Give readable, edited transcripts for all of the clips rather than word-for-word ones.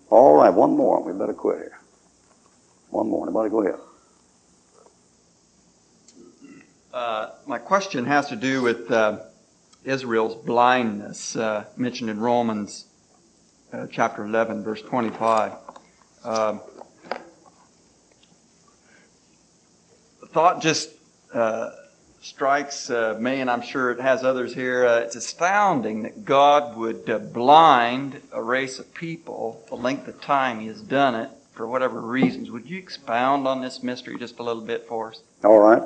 All right, one more. We better quit here. One more. Anybody go ahead. My question has to do with Israel's blindness, mentioned in Romans chapter 11, verse 25. The thought just strikes me, and I'm sure it has others here. It's astounding that God would blind a race of people the length of time He has done it for whatever reasons. Would you expound on this mystery just a little bit for us? All right.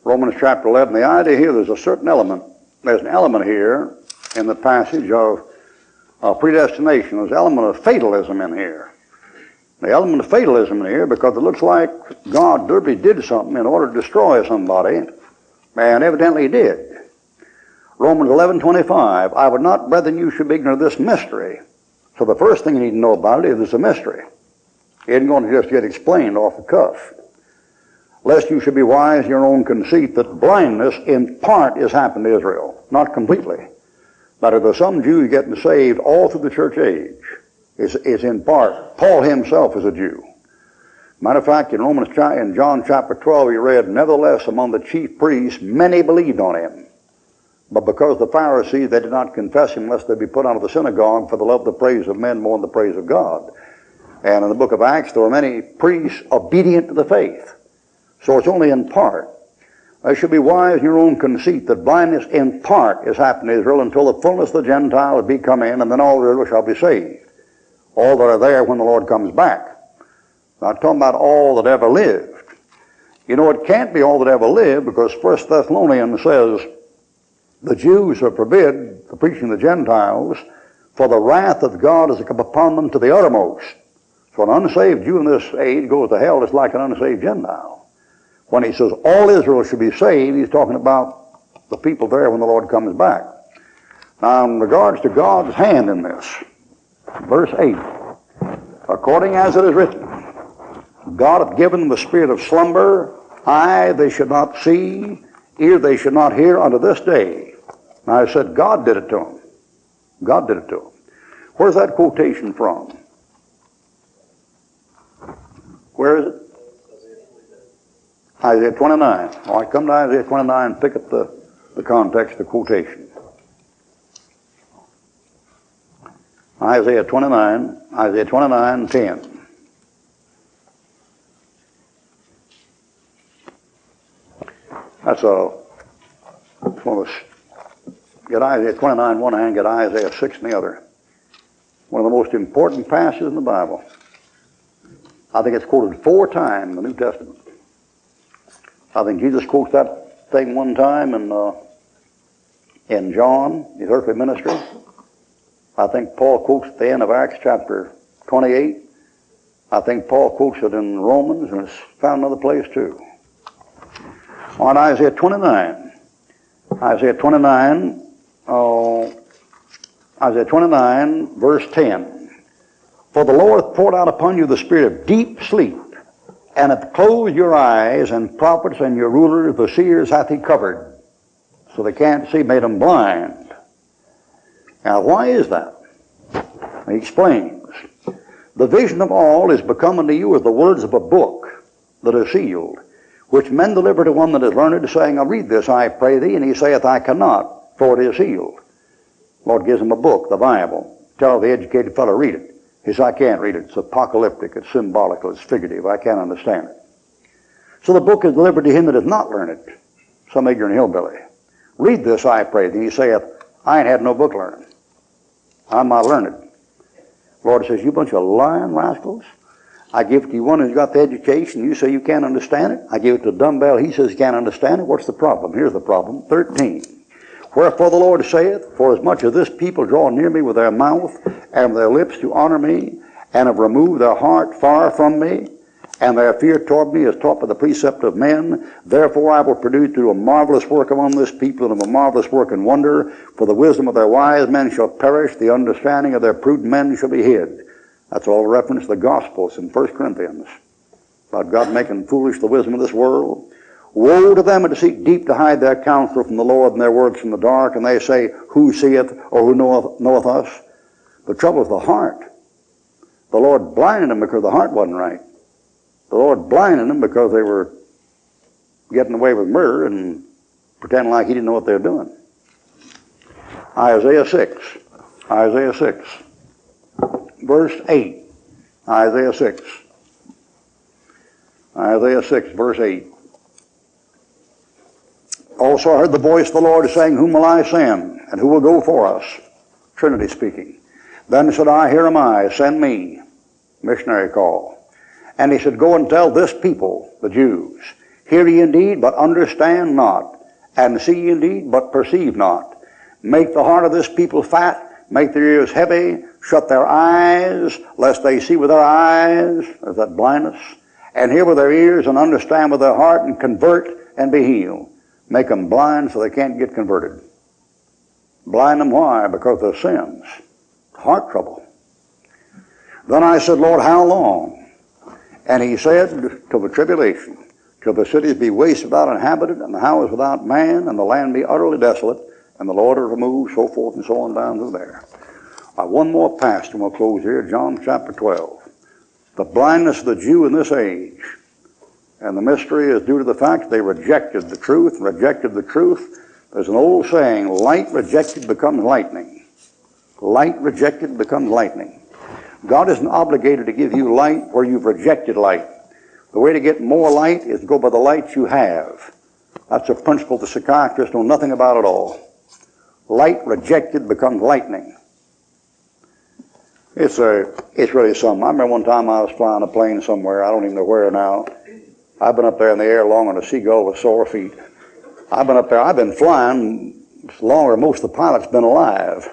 Romans chapter 11. The idea here, there's a certain element. There's an element here in the passage of predestination. There's an element of fatalism in here. The element of fatalism in here because it looks like God deliberately did something in order to destroy somebody, and evidently He did. Romans 11:25. I would not, brethren, you should be ignorant of this mystery. So the first thing you need to know about it is it's a mystery. It isn't going to just get explained off the cuff. Lest you should be wise in your own conceit, that blindness in part is happened to Israel, not completely. But if there's some Jews getting saved all through the church age, is in part. Paul himself is a Jew. Matter of fact, in John chapter 12, he read, nevertheless, among the chief priests, many believed on him. But because the Pharisees, they did not confess him, lest they be put out of the synagogue, for they love the praise of men more than the praise of God. And in the book of Acts, there were many priests obedient to the faith. So it's only in part. I should be wise in your own conceit, that blindness in part is happened to Israel until the fullness of the Gentiles be come in, and then all Israel shall be saved. All that are there when the Lord comes back. I'm talking about all that ever lived. You know, it can't be all that ever lived, because 1 Thessalonians says, the Jews are forbid the preaching of the Gentiles, for the wrath of God is come upon them to the uttermost. So an unsaved Jew in this age goes to hell just like an unsaved Gentile. When he says all Israel should be saved, he's talking about the people there when the Lord comes back. Now, in regards to God's hand in this, verse 8, according as it is written, God hath given them the spirit of slumber, eye they should not see, ear they should not hear unto this day. Now I said God did it to them. God did it to them. Where's that quotation from? Where is it? Isaiah 29. All right, come to Isaiah 29 and pick up the context, the quotation. Isaiah 29, 10. That's one of us. Get Isaiah 29 in one hand, get Isaiah 6 in the other. One of the most important passages in the Bible. I think it's quoted 4 times in the New Testament. I think Jesus quotes that thing one time in John, his earthly ministry. I think Paul quotes at the end of Acts chapter 28. I think Paul quotes it in Romans, and it's found another place too. On Isaiah 29. Isaiah 29, verse 10. For the Lord hath poured out upon you the spirit of deep sleep, and hath closed your eyes, and prophets and your rulers, the seers, hath He covered, so they can't see, made them blind. Now, why is that? He explains. The vision of all is become unto you as the words of a book that is sealed, which men deliver to one that is learned, saying, I'll read this, I pray thee. And he saith, I cannot, for it is sealed. The Lord gives him a book, the Bible. Tell the educated fellow, read it. He says, I can't read it. It's apocalyptic, it's symbolical, it's figurative. I can't understand it. So the book is delivered to him that is not learned, some ignorant hillbilly. Read this, I pray thee. He saith, I ain't had no book learning. I'm not learned. The Lord says, you bunch of lying rascals. I give it to you one who's got the education. You say you can't understand it. I give it to Dumbbell. He says he can't understand it. What's the problem? Here's the problem. 13. Wherefore the Lord saith, for as much as this people draw near me with their mouth and with their lips to honor me, and have removed their heart far from me, and their fear toward me is taught by the precept of men, therefore I will produce through a marvelous work among this people, and a marvelous work and wonder, for the wisdom of their wise men shall perish, the understanding of their prudent men shall be hid. That's all reference to the Gospels in 1 Corinthians, about God making foolish the wisdom of this world. Woe to them that seek deep to hide their counsel from the Lord, and their works from the dark, and they say, who seeth, or who knoweth us? The trouble is the heart. The Lord blinded them because the heart wasn't right. The Lord blinded them because they were getting away with murder and pretending like he didn't know what they were doing. Isaiah 6, verse 8. Isaiah 6, verse 8. Also I heard the voice of the Lord saying, whom will I send, and who will go for us? Trinity speaking. Then said I, here am I, send me. Missionary call. And he said, go and tell this people, the Jews, hear ye indeed, but understand not, and see ye indeed, but perceive not. Make the heart of this people fat, make their ears heavy, shut their eyes, lest they see with their eyes, there's that blindness, and hear with their ears, and understand with their heart, and convert, and be healed. Make them blind so they can't get converted. Blind them, why? Because of their sins. Heart trouble. Then I said, Lord, how long? And he said, till the tribulation, till the cities be wasted without inhabited, and the houses without man, and the land be utterly desolate, and the Lord will remove, so forth and so on down through there. One more passage, and we'll close here, John chapter 12. The blindness of the Jew in this age, and the mystery is due to the fact they rejected the truth. There's an old saying, light rejected becomes lightning. Light rejected becomes lightning. God isn't obligated to give you light where you've rejected light. The way to get more light is to go by the light you have. That's a principle the psychiatrists know nothing about at all. Light rejected becomes lightning. It's really something. I remember one time I was flying a plane somewhere, I don't even know where now. I've been up there in the air longer than a seagull with sore feet. I've been flying longer than most of the pilots been alive.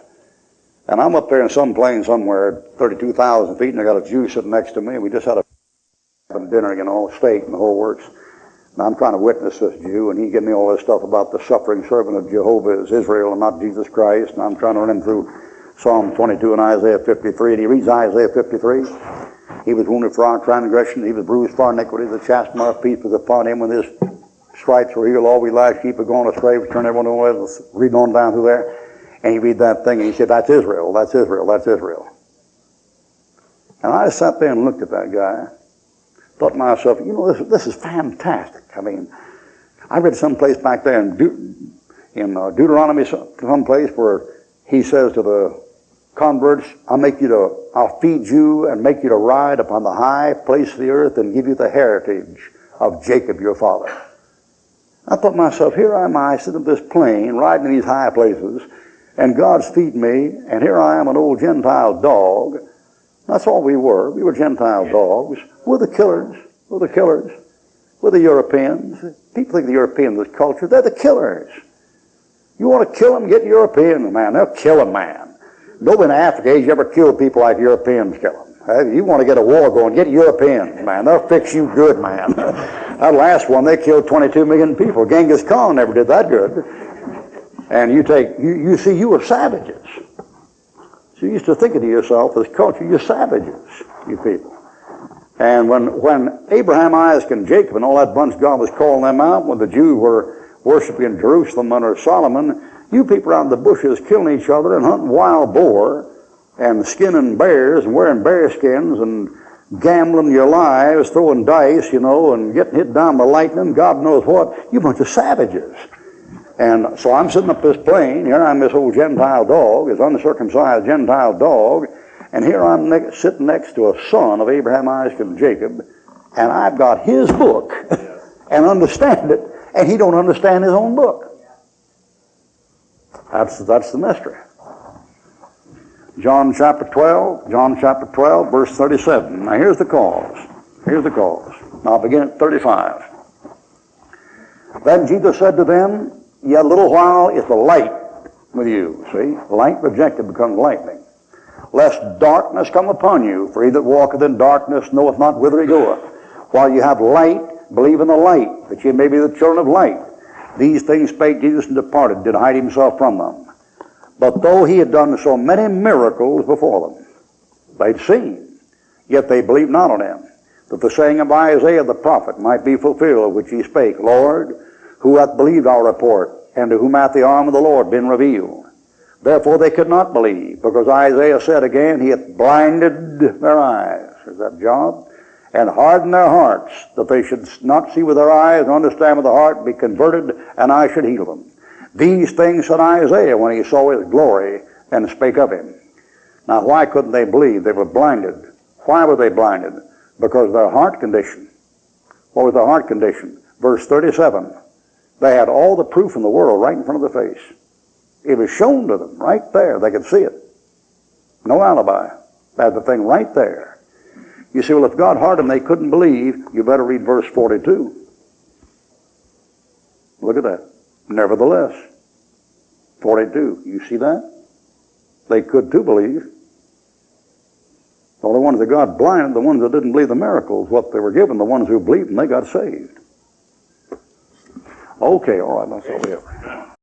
And I'm up there in some plane somewhere, 32,000 feet, and I got a Jew sitting next to me. We just had a dinner, steak and the whole works. And I'm trying to witness this Jew, and he gave me all this stuff about the suffering servant of Jehovah is Israel and not Jesus Christ. And I'm trying to run him through Psalm 22 and Isaiah 53. And he reads Isaiah 53. He was wounded for our transgression. He was bruised for our iniquity. The chastisement of our peace was upon him. With his stripes were healed. All we like sheep have gone astray. We turn everyone away. Let's read on down through there. And he read that thing, and he said, that's Israel, that's Israel, that's Israel. And I just sat there and looked at that guy. Thought to myself, this is fantastic. I mean, I read someplace back there in Deuteronomy, someplace where he says to the converts, I'll feed you and make you to ride upon the high place of the earth and give you the heritage of Jacob your father. I thought to myself, here am I sitting in this plane, riding in these high places, and God's feeding me, and here I am, an old Gentile dog. That's all we were. We were Gentile dogs. We're the killers. We're the Europeans. People think the Europeans is culture. They're the killers. You want to kill them, get Europeans, man. They'll kill them, man. Nobody in Africa has ever killed people like Europeans kill them. You want to get a war going, get Europeans, man. They'll fix you good, man. That last one, they killed 22 million people. Genghis Khan never did that good. And you see, you were savages. So you used to think of yourself as culture, you're savages, you people. And when Abraham, Isaac, and Jacob and all that bunch, God was calling them out, when the Jews were worshiping in Jerusalem under Solomon, you people around the bushes killing each other and hunting wild boar and skinning bears and wearing bear skins and gambling your lives, throwing dice, and getting hit down by lightning, God knows what. You bunch of savages. And so I'm sitting up this plane, here I'm this old Gentile dog, this uncircumcised Gentile dog, and here I'm sitting next to a son of Abraham, Isaac, and Jacob, and I've got his book and understand it, and he don't understand his own book. That's the mystery. John chapter 12, verse 37. Now here's the cause. Now I'll begin at 35. Then Jesus said to them, yet a little while is the light with you. See? Light rejected becomes lightning. Lest darkness come upon you, for he that walketh in darkness knoweth not whither he goeth. While you have light, believe in the light, that ye may be the children of light. These things spake Jesus and departed, did hide himself from them. But though he had done so many miracles before them, they'd seen, yet they believed not on him, that the saying of Isaiah the prophet might be fulfilled, which he spake, Lord, who hath believed our report, and to whom hath the arm of the Lord been revealed? Therefore they could not believe, because Isaiah said again, he hath blinded their eyes. Is that job? And hardened their hearts, that they should not see with their eyes and understand with the heart, be converted, and I should heal them. These things said Isaiah when he saw his glory and spake of him. Now why couldn't they believe? They were blinded. Why were they blinded? Because of their heart condition. What was their heart condition? Verse 37. They had all the proof in the world right in front of their face. It was shown to them right there. They could see it. No alibi. They had the thing right there. You see, well, if God hardened them, they couldn't believe. You better read verse 42. Look at that. Nevertheless. 42. You see that? They could too believe. Well, the ones that God blinded, the ones that didn't believe the miracles, what they were given, the ones who believed, and they got saved. Okay, all right, that's all we have.